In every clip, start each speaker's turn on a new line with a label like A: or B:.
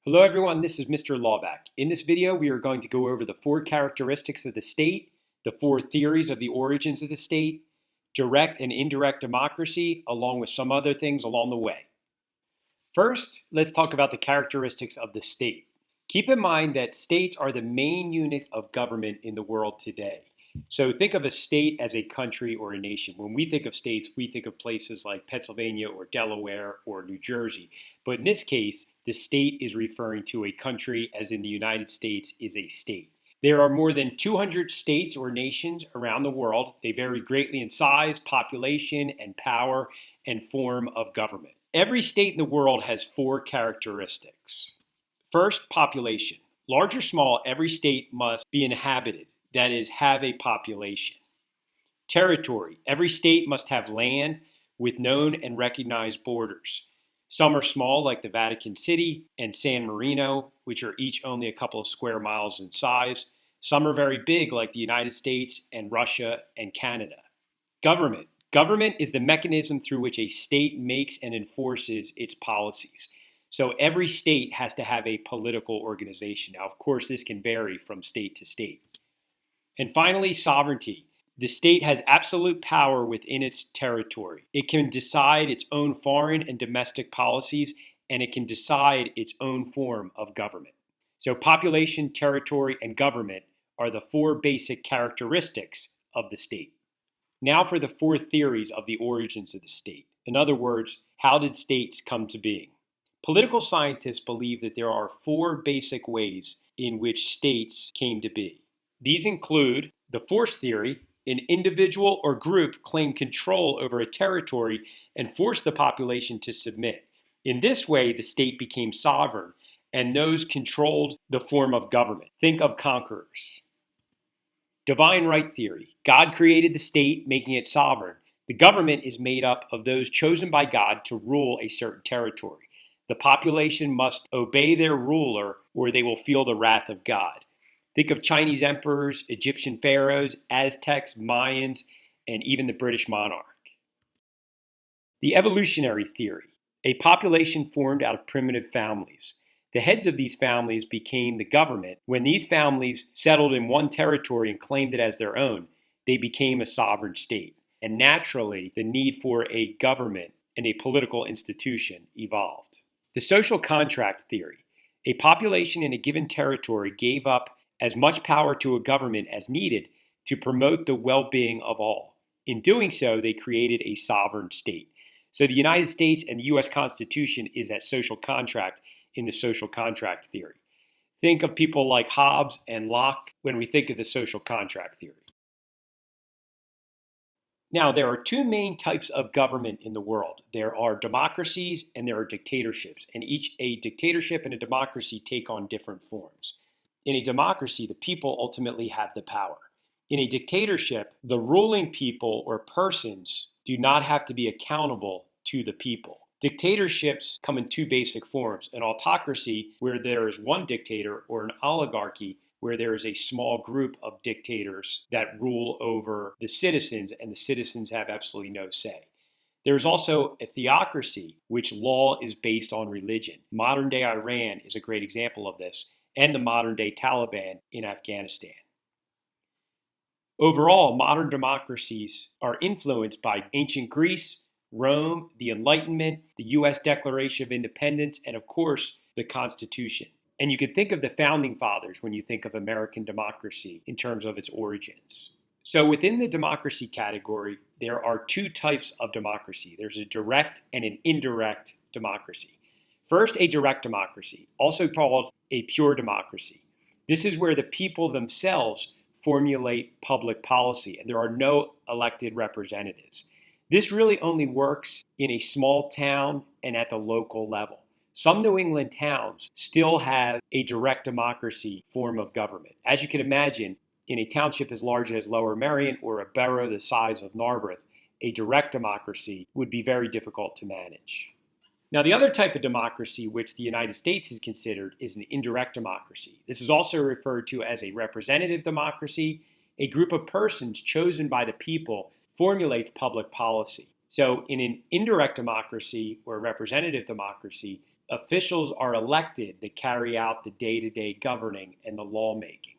A: Hello everyone, this is Mr. Laubach. In this video, we are going to go over the four characteristics of the state, the four theories of the origins of the state, direct and indirect democracy, along with some other things along the way. First, let's talk about the characteristics of the state. Keep in mind that states are the main unit of government in the world today. So think of a state as a country or a nation. When we think of states, we think of places like Pennsylvania or Delaware or New Jersey. But in this case, the state is referring to a country, as in the United States is a state. There are more than 200 states or nations around the world. They vary greatly in size, population, and power and form of government. Every state in the world has four characteristics. First, population. Large or small, every state must be inhabited, that is, have a population. Territory. Every state must have land with known and recognized borders. Some are small, like the Vatican City and San Marino, which are each only a couple of square miles in size. Some are very big, like the United States and Russia and Canada. Government. Government is the mechanism through which a state makes and enforces its policies. So every state has to have a political organization. Now, of course, this can vary from state to state. And finally, sovereignty. The state has absolute power within its territory. It can decide its own foreign and domestic policies, and it can decide its own form of government. So population, territory, and government are the four basic characteristics of the state. Now for the four theories of the origins of the state. In other words, how did states come to being? Political scientists believe that there are four basic ways in which states came to be. These include the force theory. An individual or group claimed control over a territory and forced the population to submit. In this way, the state became sovereign, and those controlled the form of government. Think of conquerors. Divine right theory. God created the state, making it sovereign. The government is made up of those chosen by God to rule a certain territory. The population must obey their ruler, or they will feel the wrath of God. Think of Chinese emperors, Egyptian pharaohs, Aztecs, Mayans, and even the British monarch. The evolutionary theory. A population formed out of primitive families. The heads of these families became the government. When these families settled in one territory and claimed it as their own, they became a sovereign state. And naturally, the need for a government and a political institution evolved. The social contract theory. A population in a given territory gave up as much power to a government as needed to promote the well-being of all. In doing so, they created a sovereign state. So the United States and the U.S. Constitution is that social contract in the social contract theory. Think of people like Hobbes and Locke when we think of the social contract theory. Now, there are two main types of government in the world. There are democracies and there are dictatorships, and each a dictatorship and a democracy take on different forms. In a democracy, the people ultimately have the power. In a dictatorship, the ruling people or persons do not have to be accountable to the people. Dictatorships come in two basic forms: an autocracy, where there is one dictator, or an oligarchy, where there is a small group of dictators that rule over the citizens, and the citizens have absolutely no say. There's also a theocracy, which law is based on religion. Modern-day Iran is a great example of this, and the modern-day Taliban in Afghanistan. Overall, modern democracies are influenced by ancient Greece, Rome, the Enlightenment, the U.S. Declaration of Independence, and of course, the Constitution. And you can think of the Founding Fathers when you think of American democracy in terms of its origins. So within the democracy category, there are two types of democracy. There's a direct and an indirect democracy. First, a direct democracy, also called a pure democracy. This is where the people themselves formulate public policy, and there are no elected representatives. This really only works in a small town and at the local level. Some New England towns still have a direct democracy form of government. As you can imagine, in a township as large as Lower Merion or a borough the size of Narberth, a direct democracy would be very difficult to manage. Now, the other type of democracy which the United States has considered is an indirect democracy. This is also referred to as a representative democracy. A group of persons chosen by the people formulates public policy. So in an indirect democracy or representative democracy, Officials are elected to carry out the day-to-day governing and the lawmaking.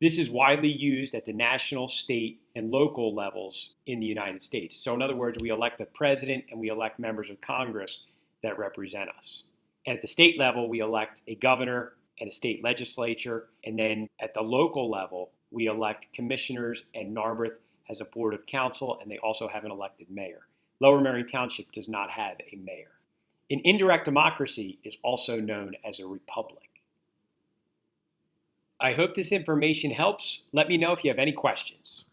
A: This is widely used at the national, state, and local levels in the United States. So in other words, we elect a president and we elect members of Congress that represent us. And at the state level, we elect a governor and a state legislature. And then at the local level, we elect commissioners, and Narberth has a board of council, and they also have an elected mayor. Lower Merion Township does not have a mayor. An indirect democracy is also known as a republic. I hope this information helps. Let me know if you have any questions.